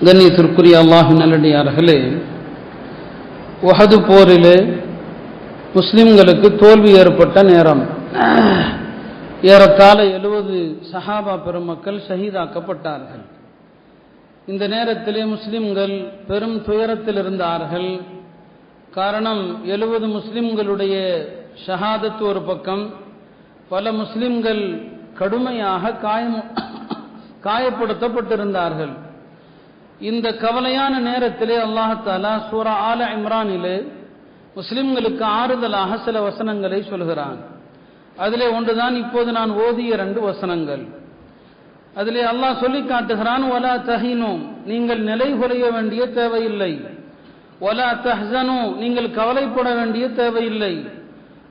கண்ணியத்திற்குரிய அல்லாஹ்வின் நல்லடியார்களே, உஹது போரிலே முஸ்லிம்களுக்கு தோல்வி ஏற்பட்ட நேரம். ஏறத்தாழ 70 சஹாபா பெருமக்கள் ஷஹீதாக்கப்பட்டார்கள். இந்த நேரத்திலே முஸ்லிம்கள் பெரும் துயரத்தில் இருந்தார்கள். காரணம், 70 முஸ்லிம்களுடைய ஷஹாதத்து ஒரு பக்கம், பல முஸ்லிம்கள் கடுமையாக காயப்படுத்தப்பட்டிருந்தார்கள். இந்த கவலையான நேரத்திலே அல்லாஹ் தஆலா சூரா ஆல இம்ரானிலே முஸ்லிம்களுக்கு ஆறுதலாக சில வசனங்களை சொல்கிறான். அதிலே ஒன்றுதான் இப்போது நான் ஓதிய 2 வசனங்கள். அதிலே அல்லாஹ் சொல்லி காட்டுகிறான், வலா தஹினு, நீங்கள் நிலை குலைய வேண்டிய தேவையில்லை. வலா தஹ்ஸனு, நீங்கள் கவலைப்பட வேண்டிய தேவையில்லை.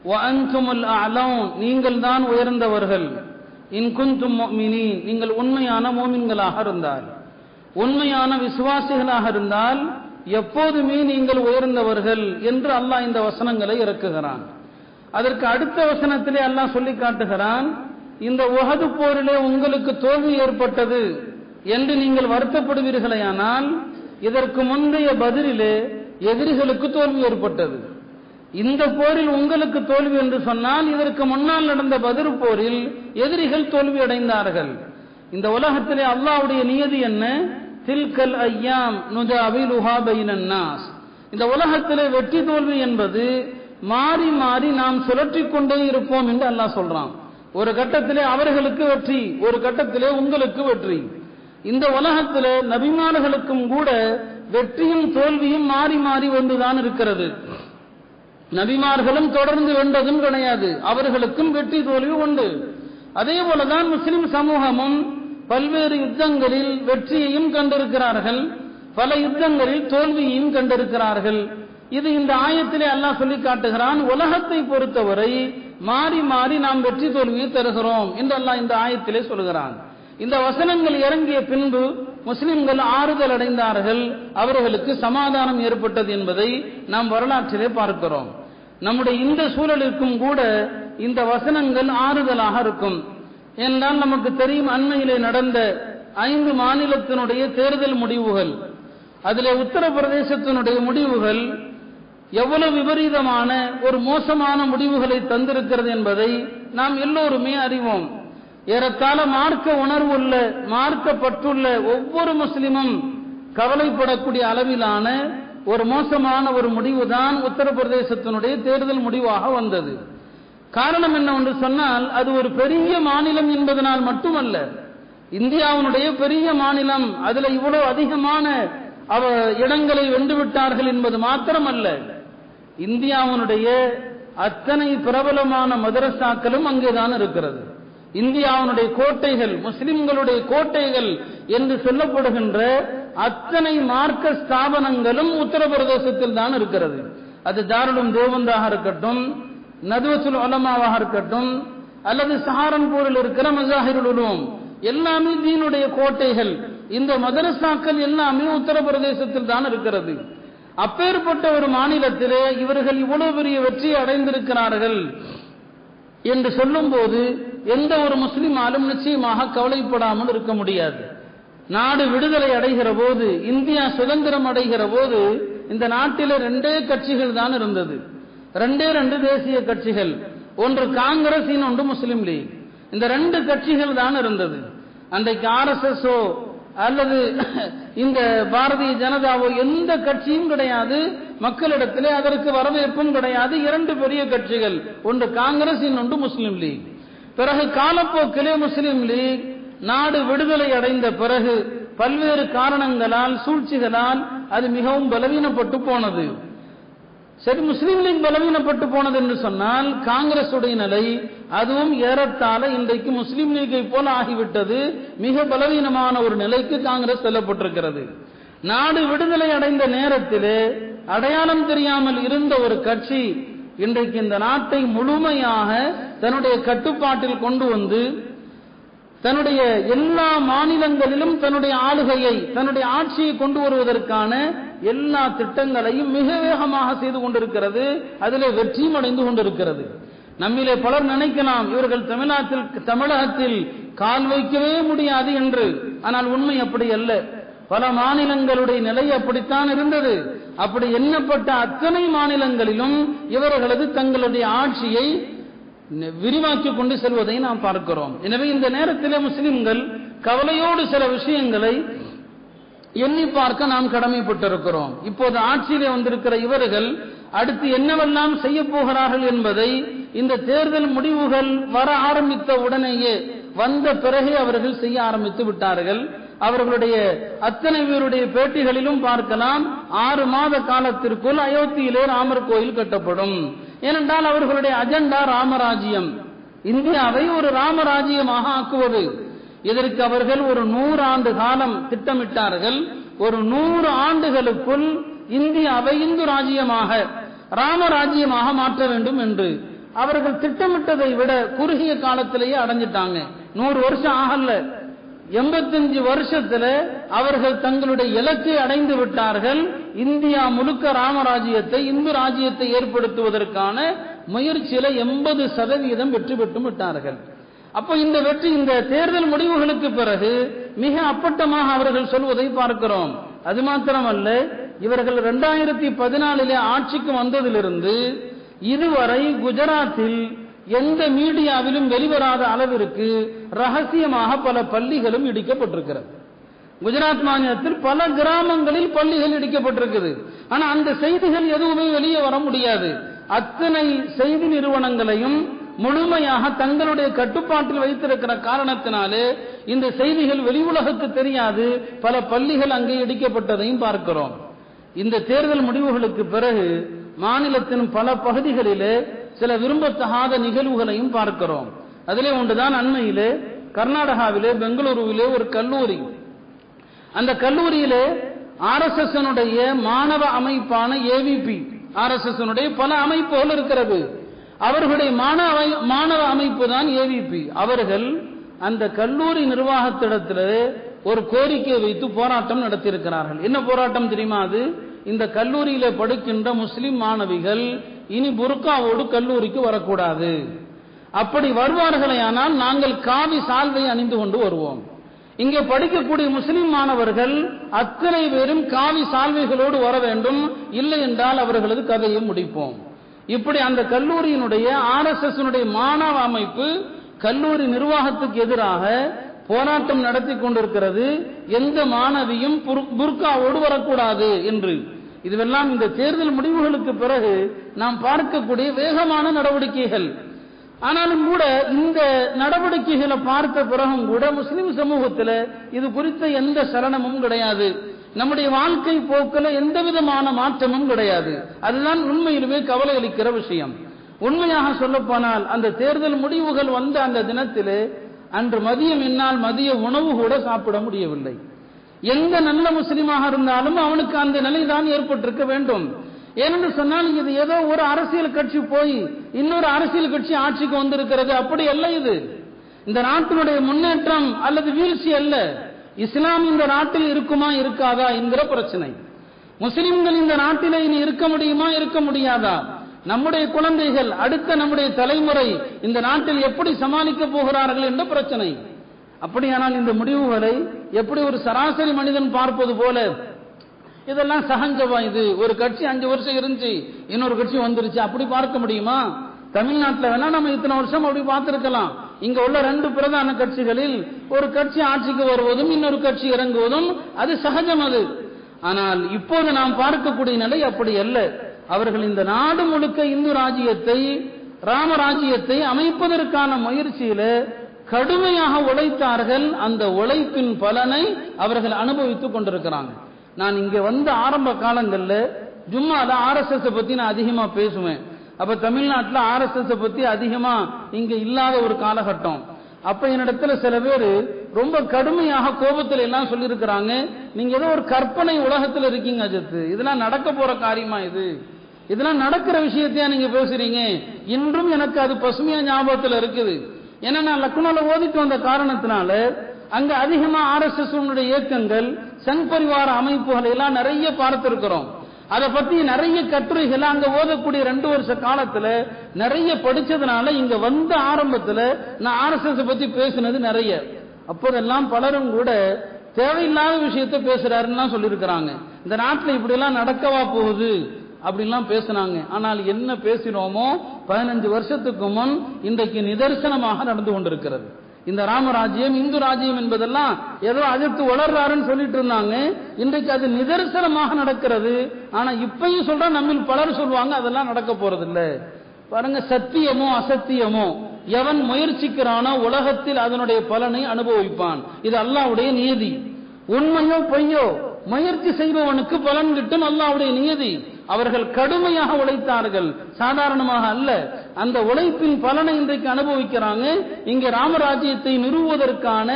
வ அன்துமுல் அஅலவுன், நீங்கள் தான் உயர்ந்தவர்கள். இன் குன்தும் முஃமினீன், நீங்கள் உண்மையான முஃமின்களாக இருந்தால், உண்மையான விசுவாசிகளாக இருந்தால் எப்போதுமே நீங்கள் உயர்ந்தவர்கள் என்று அல்லாஹ் இந்த வசனங்களை இறக்குகிறான். அதற்கு அடுத்த வசனத்திலே அல்லாஹ் சொல்லி காட்டுகிறான், இந்த உஹது போரிலே உங்களுக்கு தோல்வி ஏற்பட்டது என்று நீங்கள் வருத்தப்படுவீர்களேயானால், இதற்கு முந்தைய பத்ரிலே எதிரிகளுக்கு தோல்வி ஏற்பட்டது. இந்த போரில் உங்களுக்கு தோல்வி என்று சொன்னால், இதற்கு முன்னால் நடந்த பத்ர் போரில் எதிரிகள் தோல்வி அடைந்தார்கள். இந்த உலகத்திலே அல்லாஹ்வுடைய நியதி என்ன? தில்கல் ஐயாம் நுதாவிலுஹா பைனன் நாஸ். இந்த உலகத்திலே வெற்றி தோல்வி என்பது மாறி மாறி நாம் சுழற்றிக் கொண்டே இருப்போம் என்று அல்லாஹ் சொல்றான். ஒரு கட்டத்திலே அவர்களுக்கு வெற்றி, ஒரு கட்டத்திலே உங்களுக்கு வெற்றி. இந்த உலகத்திலே நபிமார்களுக்கும் கூட வெற்றியும் தோல்வியும் மாறி மாறி வந்துதான் இருக்கிறது. நபிமார்களும் தொடர்ந்து வென்றதும் கிடையாது, அவர்களுக்கும் வெற்றி தோல்வி உண்டு. அதே போலதான் முஸ்லிம் சமூகமும் பல்வேறு யுத்தங்களில் வெற்றியையும் கண்டிருக்கிறார்கள், பல யுத்தங்களில் தோல்வியையும் கண்டிருக்கிறார்கள். இது இந்த ஆயத்திலே அல்லாஹ் சொல்லி காட்டுகிறான், உலகத்தை பொறுத்தவரை மாறி மாறி நாம் வெற்றி தோல்வியை தருகிறோம் என்று அல்லாஹ் இந்த ஆயத்திலே சொல்கிறான். இந்த வசனங்கள் இறங்கிய பின்பு முஸ்லிம்கள் ஆறுதல் அடைந்தார்கள், அவர்களுக்கு சமாதானம் ஏற்பட்டது என்பதை நாம் வரலாற்றிலே பார்க்கிறோம். நம்முடைய இந்த சூழலுக்கும் கூட இந்த வசனங்கள் ஆறுதலாக இருக்கும். என்றால் நமக்கு தெரியும், அண்மையிலே நடந்த 5 மாநிலத்தினுடைய தேர்தல் முடிவுகள், அதிலே உத்தரப்பிரதேசத்தினுடைய முடிவுகள் எவ்வளவு விபரீதமான ஒரு மோசமான முடிவுகளை தந்திருக்கிறது என்பதை நாம் எல்லோருமே அறிவோம். ஏறத்தாழ மார்க்க உணர்வுள்ள, மார்க்கப்பட்டுள்ள ஒவ்வொரு முஸ்லிமும் கவலைப்படக்கூடிய அளவிலான ஒரு மோசமான ஒரு முடிவுதான் உத்தரப்பிரதேசத்தினுடைய தேர்தல் முடிவாக வந்தது. காரணம் என்னவென்று சொன்னால், அது ஒரு பெரிய மாநிலம் என்பதனால் மட்டுமல்ல, இந்தியாவினுடைய பெரிய மாநிலம், அதில் இவ்வளவு அதிகமான இடங்களை வென்றுவிட்டார்கள் என்பது மாத்திரமல்ல, இந்தியாவினுடைய அத்தனை பிரபலமான மதரசாக்களும் அங்கேதான் இருக்கிறது. இந்தியாவினுடைய கோட்டைகள், முஸ்லிம்களுடைய கோட்டைகள் என்று சொல்லப்படுகின்ற அத்தனை மார்க்க ஸ்தாபனங்களும் உத்தரப்பிரதேசத்தில் தான் இருக்கிறது. அது தாருலும் தேவந்தாக இருக்கட்டும், நதுவத்துல் உலமாவாக இருக்கட்டும், அல்லது சஹாரன்பூரில் இருக்கிற மஜாஹிருல் உலூம், எல்லாமே தீனுடைய கோட்டைகள். இந்த மதரசாக்கள் எல்லாமே உத்தரப்பிரதேசத்தில் தான் இருக்கிறது. அப்பேற்பட்ட ஒரு மாநிலத்திலே இவர்கள் இவ்வளவு பெரிய வெற்றியை அடைந்திருக்கிறார்கள் என்று சொல்லும் போது எந்த ஒரு முஸ்லிமாலும் நிச்சயமாக கவலைப்படாமல் இருக்க முடியாது. நாடு விடுதலை அடைகிற போது, இந்தியா சுதந்திரம் அடைகிற போது, இந்த நாட்டிலே 2 கட்சிகள் தான் இருந்தது, 2 தேசிய கட்சிகள், ஒன்று காங்கிரஸ், இன்னொன்று முஸ்லிம் லீக். இந்த 2 கட்சிகள் தான் இருந்தது. அன்றைக்கு RSSஓ அல்லது இந்த பாரதிய ஜனதாவோ எந்த கட்சியும் கிடையாது, மக்களிடத்திலே அதற்கு வரவேற்பும் கிடையாது. 2 பெரிய கட்சிகள், ஒன்று காங்கிரஸ், இன்னொன்று முஸ்லிம் லீக். பிறகு காலப்போக்கிலே முஸ்லிம் லீக் நாடு விடுதலை அடைந்த பிறகு பல்வேறு காரணங்களால், சூழ்ச்சிகளால் அது மிகவும் பலவீனப்பட்டு போனது. சரி, முஸ்லிம் லீக் பலவீனப்பட்டு போனது என்று சொன்னால், காங்கிரஸ் உடைய நிலை அதுவும் ஏறத்தாழ இன்றைக்கு முஸ்லிம் லீக்கை போல ஆகிவிட்டது. மிக பலவீனமான ஒரு நிலைக்கு காங்கிரஸ் செல்லப்பட்டிருக்கிறது. நாடு விடுதலை அடைந்த நேரத்திலே அடையாளம் தெரியாமல் இருந்த ஒரு கட்சி இன்றைக்கு இந்த நாட்டை முழுமையாக தன்னுடைய கட்டுப்பாட்டில் கொண்டு வந்து, தன்னுடைய எல்லா மாநிலங்களிலும் தன்னுடைய ஆளுகையை, தன்னுடைய ஆட்சியை கொண்டு வருவதற்கான எல்லா திட்டங்களையும் மிக வேகமாக செய்து கொண்டிருக்கிறது. அதிலே வெற்றியும் அடைந்து கொண்டிருக்கிறது. நம்மிலே பலர் நினைக்கலாம், இவர்கள் தமிழகத்தில் கால் வைக்கவே முடியாது என்று. ஆனால் உண்மை அப்படி அல்ல. பல மாநிலங்களுடைய நிலை அப்படித்தான் இருந்தது. அப்படி எண்ணப்பட்ட அத்தனை மாநிலங்களிலும் இவர்களது தங்களுடைய ஆட்சியை விரிவாக்கி கொண்டு செல்வதை நாம் பார்க்கிறோம். எனவே இந்த நேரத்தில் முஸ்லிம்கள் கவலையோடு சில விஷயங்களை எண்ணி பார்க்க நாம் கடமைப்பட்டிருக்கிறோம். இப்போது ஆட்சியிலே வந்திருக்கிற இவர்கள் அடுத்து என்னவெல்லாம் செய்ய போகிறார்கள் என்பதை இந்த தேர்தல் முடிவுகள் வர ஆரம்பித்த உடனேயே வந்த பிறகே அவர்கள் செய்ய ஆரம்பித்து விட்டார்கள். அவர்களுடைய அத்தனை பேருடைய பேட்டிகளிலும் பார்க்கலாம், 6 மாத காலத்திற்குள் அயோத்தியிலே ராமர் கோயில் கட்டப்படும். ஏனென்றால் அவர்களுடைய அஜெண்டா ராமராஜ்யம், இந்தியாவை ஒரு ராமராஜ்யமாக ஆக்குவது. இதற்கு அவர்கள் ஒரு 100 ஆண்டு காலம் திட்டமிட்டார்கள். ஒரு 100 ஆண்டுகளுக்குள் இந்தியாவை இந்து ராஜ்யமாக ராமராஜ்யமாக மாற்ற வேண்டும் என்று அவர்கள் திட்டமிட்டதை விட குறுகிய காலத்திலேயே அடைஞ்சிட்டாங்க. 100 வருஷம் ஆகல, 85 வருஷத்துல அவர்கள் தங்களுடைய இலக்கை அடைந்து விட்டார்கள். இந்தியா முழுக்க ராமராஜ்யத்தை இந்து ராஜ்யத்தை ஏற்படுத்துவதற்கான முயற்சியில 80% வெற்றி பெற்று விட்டார்கள். அப்போ இந்த வெற்றி இந்த தேர்தல் முடிவுகளுக்கு பிறகு மிக அப்பட்டமாக அவர்கள் சொல்வதை பார்க்கிறோம். அது மாத்திரமல்ல, இவர்கள் 2014 ஆட்சிக்கு வந்ததிலிருந்து இதுவரை குஜராத்தில் எந்த மீடியாவிலும் வெளிவராத அளவிற்கு ரகசியமாக பல பள்ளிகளும் இடிக்கப்பட்டிருக்கிறது. குஜராத் மாநிலத்தில் பல கிராமங்களில் பள்ளிகள் இடிக்கப்பட்டிருக்குது. ஆனா அந்த செய்திகள் எதுவுமே வெளியே வர முடியாது. அத்தனை செய்தி நிறுவனங்களையும் முழுமையாக தங்களுடைய கட்டுப்பாட்டில் வைத்திருக்கிற காரணத்தினாலே இந்த செய்திகள் வெளி உலகுக்கு தெரியாது. பல பள்ளிகள் அங்கே இடிக்கப்பட்டதையும் பார்க்கிறோம். இந்த தேர்தல் முடிவுகளுக்கு பிறகு மாநிலத்தின் பல பகுதிகளிலே சில விரும்பத்தகாத நிகழ்வுகளையும் பார்க்கிறோம். அதிலே ஒன்றுதான் அண்மையிலே கர்நாடகாவிலே பெங்களூருவிலே ஒரு கல்லூரி, அந்த கல்லூரியிலே RSS மாணவ அமைப்பான AVP, RSS பல அமைப்புகள் இருக்கிறது. அவர்களுடைய மாணவ அமைப்பு தான் AVP. அவர்கள் அந்த கல்லூரி நிர்வாகத்திடத்தில் ஒரு கோரிக்கை வைத்து போராட்டம் நடத்தியிருக்கிறார்கள். என்ன போராட்டம் தெரியுமா? அது இந்த கல்லூரியில படிக்கின்ற முஸ்லிம் மாணவிகள் இனி புர்காவோடு கல்லூரிக்கு வரக்கூடாது. அப்படி வருவார்களே ஆனால் நாங்கள் காவி சால்வை அணிந்து கொண்டு வருவோம். இங்கே படிக்கக்கூடிய முஸ்லிம் மாணவர்கள் அத்தனை பேரும் காவி சால்வைகளோடு வர வேண்டும், இல்லை என்றால் அவர்களது கதையை முடிப்போம். இப்படி அந்த கல்லூரியினுடைய RSS மாணவ அமைப்பு கல்லூரி நிர்வாகத்துக்கு எதிராக போராட்டம் நடத்தி கொண்டிருக்கிறது. எந்த மாணவியும் புர்காவோடு வரக்கூடாது என்று. இதுவெல்லாம் இந்த தேர்தல் முடிவுகளுக்கு பிறகு நாம் பார்க்கக்கூடிய வேகமான நடவடிக்கைகள். ஆனாலும் கூட இந்த நடவடிக்கைகளை பார்த்த பிறகும் கூட முஸ்லிம் சமூகத்தில் இது குறித்த எந்த சலனமும் கிடையாது. நம்முடைய வாழ்க்கை போக்கில் எந்த விதமான மாற்றமும் கிடையாது. அதுதான் உண்மையிலுமே கவலை அளிக்கிற விஷயம். உண்மையாக சொல்லப்போனால் அந்த தேர்தல் முடிவுகள் வந்த அந்த தினத்திலே அன்று மதியம் என்னால் மதிய உணவு கூட சாப்பிட முடியவில்லை. எந்த நல்ல முஸ்லிமாக இருந்தாலும் அவனுக்கு அந்த நிலைதான் ஏற்பட்டிருக்க வேண்டும். ஏனென்று சொன்னால் இது ஏதோ ஒரு அரசியல் கட்சி போய் இன்னொரு அரசியல் கட்சி ஆட்சிக்கு வந்திருக்கிறது, அப்படி அல்ல. இது இந்த நாட்டினுடைய முன்னேற்றம் அல்லது வீழ்ச்சி அல்ல. இஸ்லாம் இந்த நாட்டில் இருக்குமா இருக்காதா என்கிற பிரச்சனை. முஸ்லிம்கள் இந்த நாட்டிலே இனி இருக்க முடியுமா இருக்க முடியாதா? நம்முடைய குழந்தைகள் அடுத்த நம்முடைய தலைமுறை இந்த நாட்டில் எப்படி சமாளிக்க போகிறார்கள் என்ற பிரச்சனை. அப்படியானால் இந்த முடிவுகளை எப்படி ஒரு சராசரி மனிதன் பார்ப்பது போல இதெல்லாம் சகஜமா, இது ஒரு கட்சி 5 வருஷம் இருந்துச்சு இன்னொரு கட்சி வந்துருச்சு, அப்படி பார்க்க முடியுமா? தமிழ்நாட்டில் வேணா நம்ம இத்தனை வருஷம் அப்படி பார்த்திருக்கலாம். இங்க உள்ள 2 பிரதான கட்சிகளில் ஒரு கட்சி ஆட்சிக்கு வருவதும் இன்னொரு கட்சி இறங்குவதும் அது சகஜம். அது ஆனால் இப்போது நாம் பார்க்கக்கூடிய நிலை அப்படி அல்ல. அவர்கள் இந்த நாடு முழுக்க இந்து ராஜ்யத்தை ராமராஜ்யத்தை அமைப்பதற்கான முயற்சியில கடுமையாக உழைத்தார்கள். அந்த உழைப்பின் பலனை அவர்கள் அனுபவித்துக் கொண்டிருக்கிறாங்க. நான் இங்க வந்த ஆரம்ப காலங்களில் ஜும்மால RSS பத்தி நான் அதிகமா பேசுவேன். அப்ப தமிழ்நாட்டில் RSS பத்தி அதிகமா இங்க இல்லாத ஒரு காலகட்டம். அப்ப என்னிடத்துல சில பேர் ரொம்ப கடுமையாக கோபத்தில் எல்லாம் சொல்லியிருக்கிறாங்க, நீங்க ஏதோ ஒரு கற்பனை உலகத்தில் இருக்கீங்க அஜித், இதெல்லாம் நடக்க போற காரியமா? இதெல்லாம் நடக்கிற விஷயத்தையா நீங்க பேசுறீங்க? இன்றும் எனக்கு அது பசுமையா ஞாபகத்தில் இருக்குது. ஏன்னா நான் லக்னோல ஓதிட்டு வந்த காரணத்தினால அங்க அதிகமா RSS இயக்கங்கள் சங் பரிவார அமைப்புகளை எல்லாம் நிறைய பார்த்திருக்கிறோம். அதை பத்தி நிறைய கட்டுரைகள் அங்க ஓதக்கூடிய 2 வருஷ காலத்துல நிறைய படிச்சதுனால இங்க வந்த ஆரம்பத்துல நான் RSS பத்தி பேசினது நிறைய. அப்போதெல்லாம் பலரும் கூட தேவையில்லாத விஷயத்தை பேசுறாருன்னு சொல்லியிருக்கிறாங்க. இந்த நாட்டில் இப்படி எல்லாம் நடக்கவா போகுது அப்படின்லாம் பேசினாங்க. ஆனால் என்ன பேசினோமோ 15 வருஷத்துக்கு முன் இன்றைக்கு நிதர்சனமாக நடந்து கொண்டிருக்கிறது. இந்த ராமராஜ்யம் இந்து ராஜ்யம் என்பதெல்லாம் ஏதோ அதிர்த்து வளர்றாருன்னு சொல்லிட்டு இருந்தாங்க. இன்றைக்கு அது நிதர்சனமாக நடக்கிறது. ஆனா இப்பயும் சொல்ற நம்ம பலர் சொல்லுவாங்க அதெல்லாம் நடக்க போறதில்ல. பாருங்க, சத்தியமோ அசத்தியமோ எவன் முயற்சிக்கிறானோ உலகத்தில் அதனுடைய பலனை அனுபவிப்பான். இது அல்லாஹ்வுடைய நியதி. உண்மையோ பொய்யோ முயற்சி செய்பவனுக்கு பலன் கிட்டும், அல்லாஹ்வுடைய நியதி. அவர்கள் கடுமையாக உழைத்தார்கள், சாதாரணமாக அல்ல. அந்த உழைப்பின் பலனை இன்றைக்கு அனுபவிக்கிறாங்க. இங்கே ராமராஜ்யத்தை நிறுவுவதற்கான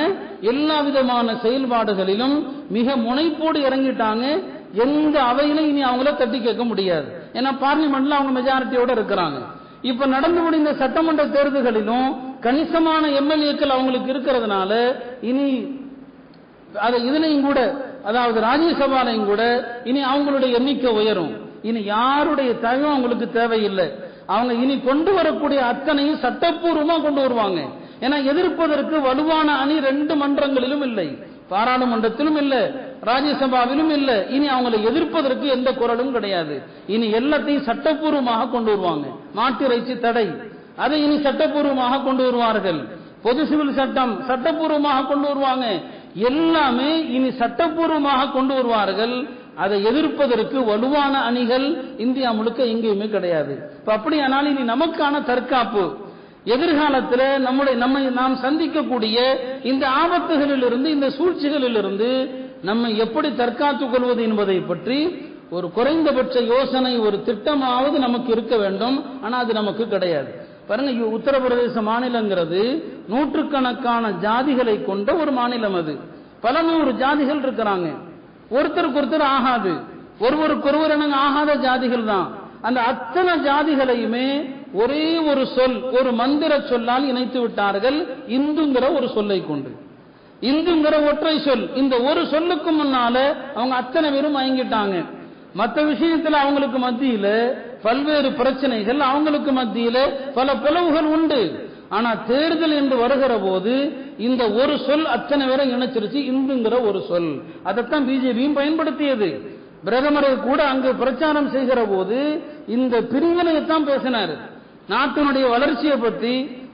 எல்லா விதமான செயல்பாடுகளிலும் மிக முனைப்போடு இறங்கிட்டாங்க. எந்த அவையிலும் இனி அவங்கள தட்டி கேட்க முடியாது. ஏன்னா பார்லிமெண்ட்ல அவங்க மெஜாரிட்டியோட இருக்கிறாங்க. இப்ப நடந்து முடிந்த சட்டமன்ற தேர்தல்களிலும் கணிசமான எம்எல்ஏக்கள் அவங்களுக்கு இருக்கிறதுனால இனி இதுலையும் கூட, அதாவது ராஜ்யசபாலையும் கூட இனி அவங்களுடைய எண்ணிக்கை உயரும். இனி யாருடைய தயவும் அவங்களுக்கு தேவையில்லை. அவங்க இனி கொண்டு வரக்கூடிய அத்தனையும் சட்டப்பூர்வமா கொண்டு வருவாங்க. ஏன்னா எதிர்ப்பதற்கு வலுவான அணி 2 மன்றங்களிலும் இல்லை, பாராளுமன்றத்திலும் இல்லை, ராஜ்யசபாவிலும் இல்லை. இனி அவங்களை எதிர்ப்பதற்கு எந்த குரலும் கிடையாது. இனி எல்லாத்தையும் சட்டப்பூர்வமாக கொண்டு வருவாங்க. மாட்டிறைச்சி தடை, அதை இனி சட்டப்பூர்வமாக கொண்டு வருவார்கள். பொது சிவில் சட்டம் சட்டப்பூர்வமாக கொண்டு வருவாங்க. எல்லாமே இனி சட்டப்பூர்வமாக கொண்டு வருவார்கள். அதை எதிர்ப்பதற்கு வலுவான அணிகள் இந்தியா முழுக்க எங்கேயுமே கிடையாது. அப்படியானால் இனி நமக்கான தற்காப்பு, எதிர்காலத்தில் நாம் சந்திக்கக்கூடிய இந்த ஆபத்துகளில் இருந்து, இந்த சூழ்ச்சிகளில் இருந்து நம்மை எப்படி தற்காத்துக் கொள்வது என்பதை பற்றி ஒரு குறைந்தபட்ச யோசனை, ஒரு திட்டமாவது நமக்கு இருக்க வேண்டும். ஆனால் அது நமக்கு கிடையாது. பாருங்க, உத்தரப்பிரதேச மாநிலங்கிறது நூற்றுக்கணக்கான ஜாதிகளை கொண்ட ஒரு மாநிலம். அது பல 100 ஜாதிகள் இருக்கிறாங்க. ஒருத்தருக்கு ஒருத்தர் ஆகாது, ஒருவருக்கொருவர் ஆகாத ஜாதிகள் தான். அந்த அத்தனை ஜாதிகளையுமே ஒரே ஒரு சொல், ஒரு மந்திர சொல்லால் இணைத்து விட்டார்கள். இந்துங்கிற ஒரு சொல்லை கொண்டு, இந்துங்கிற ஒற்றை சொல். இந்த ஒரு சொல்லுக்கு முன்னால அவங்க அத்தனை பேரும் மயங்கிட்டாங்க. மற்ற விஷயத்துல அவங்களுக்கு மத்தியில பல்வேறு பிரச்சனைகள், அவங்களுக்கு மத்தியில பல பிளவுகள் உண்டு. ஆனா தேர்தல் என்று வருகிற போது இந்த ஒரு சொல் அத்தனை பேரை இணைச்சிருச்சு, இந்துங்கிற ஒரு சொல். அதைத்தான் பிஜேபியும் பயன்படுத்தியது. பிரதமரை கூட அங்கு பிரச்சாரம் செய்கிற போது இந்த பிரிவினையைத்தான் பேசினார். நாட்டினுடைய வளர்ச்சியை பத்தி,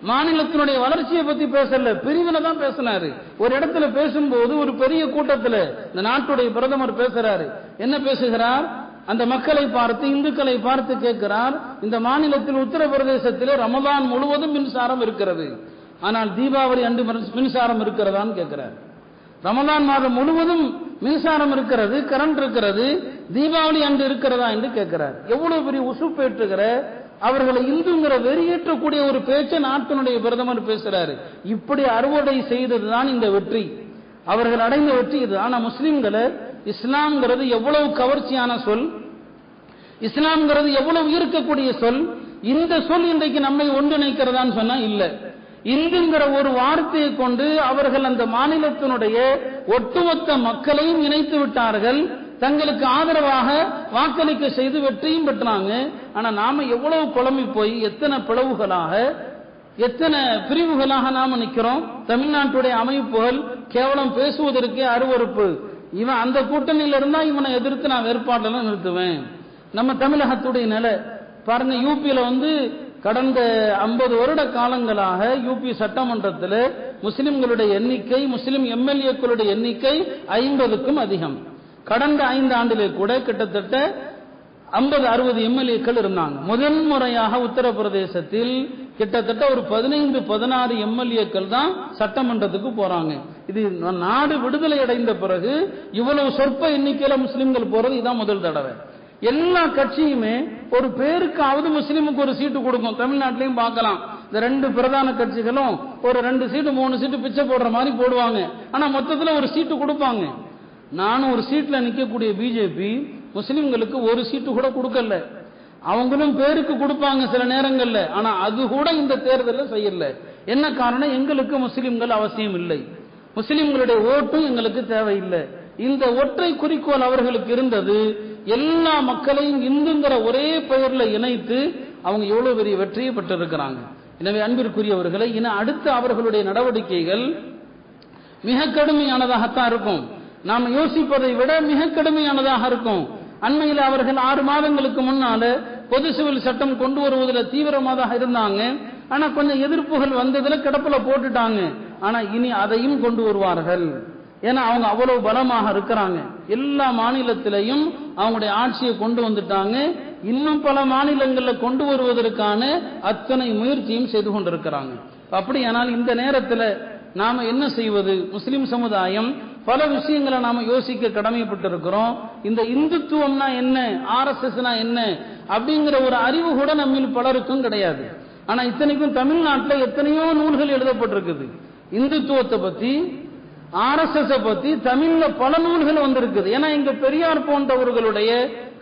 மாநிலத்தினுடைய வளர்ச்சியை பத்தி பேசல, பிரிவினை தான் பேசினாரு. ஒரு இடத்துல பேசும்போது ஒரு பெரிய கூட்டத்தில் இந்த நாட்டுடைய பிரதமர் பேசுறாரு. என்ன பேசுகிறார்? அந்த மக்களை பார்த்து, இந்துக்களை பார்த்து கேட்கிறார், இந்த மாநிலத்தில் உத்தரப்பிரதேசத்தில் ரமதான் முழுவதும் மின்சாரம் இருக்கிறது, ஆனால் தீபாவளி அன்று மின்சாரம் இருக்கிறதான்னு கேட்கிறார். ரமதான் மாதம் முழுவதும் மின்சாரம் இருக்கிறது, கரண்ட் இருக்கிறது, தீபாவளி அன்று இருக்கிறதா என்று கேட்கிறார். எவ்வளவு பெரிய உசுப்பேற்றுகிற, அவர்களை இந்துங்கிற வெறியேற்றக்கூடிய ஒரு பேச்சை நாட்டினுடைய பிரதமர் பேசுறாரு. இப்படி அறுவடை செய்ததுதான் இந்த வெற்றி, அவர்கள் அடைந்த வெற்றி இது. ஆனா முஸ்லிம்களை, இஸ்லாம்ங்கிறது எவ்வளவு கவர்ச்சியான சொல், இஸ்லாம்ங்கிறது எவ்வளவு ஈர்க்கக்கூடிய சொல். இந்த சொல் இன்றைக்கு நம்மை ஒன்றிணைக்கிறதான்னு சொன்னா இல்ல. இந்துங்கிற ஒரு வார்த்தையை கொண்டு அவர்கள் அந்த மாநிலத்தினுடைய ஒட்டுமொத்த மக்களையும் இணைத்து விட்டார்கள். தங்களுக்கு ஆதரவாக வாக்களிக்க செய்து வெற்றியும் பெற்றாங்க. ஆனா நாம எவ்வளவு குழம்பி போய் எத்தனை பிளவுகளாக, எத்தனை பிரிவுகளாக நாம நிக்கிறோம். தமிழ்நாட்டுடைய அமைப்புகள் கேவலம் பேசுவதற்கே அருவருப்பு. இவன் அந்த கூட்டணியில இருந்தா இவனை எதிர்த்து நான் வேறுபாடெல்லாம் நிறுத்துவேன். நம்ம தமிழகத்துடைய நிலை பாருங்க. யூபியில கடந்த 50 வருட காலங்களாக யூபி சட்டமன்றத்தில் முஸ்லிம்களுடைய எண்ணிக்கை, முஸ்லிம் எம்எல்ஏக்களுடைய எண்ணிக்கை 50க்கும் அதிகம். கடந்த 5 ஆண்டிலே கூட கிட்டத்தட்ட 50-60 எம்எல்ஏக்கள் இருந்தாங்க. முதல் முறையாக உத்தரப்பிரதேசத்தில் கிட்டத்தட்ட ஒரு 15-16 எம்எல்ஏக்கள் தான் சட்டமன்றத்துக்கு போறாங்க. இது நாடு விடுதலை அடைந்த பிறகு இவ்வளவு சொற்ப எண்ணிக்கையில முஸ்லிம்கள் போறது இதான் முதல் தடவை. எல்லா கட்சியுமே ஒரு பேருக்காவது முஸ்லிமுக்கு ஒரு சீட்டு கொடுக்கும். தமிழ்நாட்டிலையும் பார்க்கலாம், இந்த 2 பிரதான கட்சிகளும் ஒரு 2 சீட்டு 3 சீட்டு பிச்சை போடுற மாதிரி போடுவாங்க. ஆனா மொத்தத்துல ஒரு சீட்டு கொடுப்பாங்க. நானும் ஒரு சீட்ல நிக்கக்கூடிய பிஜேபி முஸ்லிம்களுக்கு ஒரு சீட்டு கூட கொடுக்கல. அவங்களும் பேருக்கு கொடுப்பாங்க சில நேரங்கள்ல, ஆனா அது கூட இந்த தேர்தலில் செய்யல. என்ன காரணம்? எங்களுக்கு முஸ்லிம்கள் அவசியம் இல்லை, முஸ்லிம்களுடைய ஓட்டும் எங்களுக்கு தேவையில்லை. இந்த ஒற்றை குறிக்கோள் அவர்களுக்கு இருந்தது. எல்லா மக்களையும் இந்துங்கிற ஒரே பெயர்ல இணைத்து அவங்க எவ்வளவு பெரிய வெற்றியை பெற்றிருக்கிறாங்க. எனவே அன்பிற்குரியவர்களை, அடுத்த அவர்களுடைய நடவடிக்கைகள் மிக கடுமையானதாகத்தான் இருக்கும். நாம் யோசிப்பதை விட மிக கடுமையானதாக இருக்கும். அண்மையில் அவர்கள் 6 மாதங்களுக்கு முன்னால பொது சிவில் சட்டம் கொண்டு வருவதில் தீவிரமாக இருந்தாங்க. ஆனா கொஞ்சம் எதிர்ப்புகள் வந்ததுல கிடப்புல போட்டுட்டாங்க. ஆனா இனி அதையும் கொண்டு வருவார்கள். ஏன்னா அவங்க அவ்வளவு பலமாக இருக்கிறாங்க. எல்லா மாநிலத்திலையும் அவங்களுடைய ஆட்சியை கொண்டு வந்துட்டாங்க. இன்னும் பல மாநிலங்களில் கொண்டு வருவதற்கான அத்தனை முயற்சியும் செய்து கொண்டிருக்கிறாங்க. அப்படியானால் இந்த நேரத்தில் நாம என்ன செய்வது? முஸ்லிம் சமுதாயம் பல விஷயங்களை நாம யோசிக்க கடமைப்பட்டிருக்கிறோம். இந்த இந்துத்துவம்னா என்ன, RSSனா என்ன அப்படிங்கிற ஒரு அறிவு கூட நம்மில் பலருக்கும் கிடையாது. ஆனா இத்தனைக்கும் தமிழ்நாட்டில் எத்தனையோ நூல்கள் எழுதப்பட்டிருக்குது. இந்துத்துவத்தை பத்தி, RSS பத்தி தமிழ்ல பல நூல்கள் வந்திருக்குது. ஏன்னா இங்க பெரியார் போன்றவர்களுடைய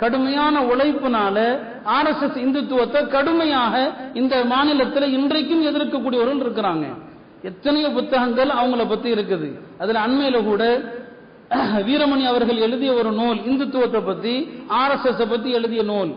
கடுமையான உழைப்புனால RSS இந்துத்துவத்தை கடுமையாக இந்த மாநிலத்தில் இன்றைக்கும் எதிர்க்கக்கூடியவர்கள் இருக்கிறாங்க. எத்தனையோ புத்தகங்கள் அவங்கள பத்தி இருக்குது. அதுல அண்மையில கூட வீரமணி அவர்கள் எழுதிய ஒரு நூல் இந்துத்துவத்தை பத்தி, RSS பத்தி எழுதிய நூல்.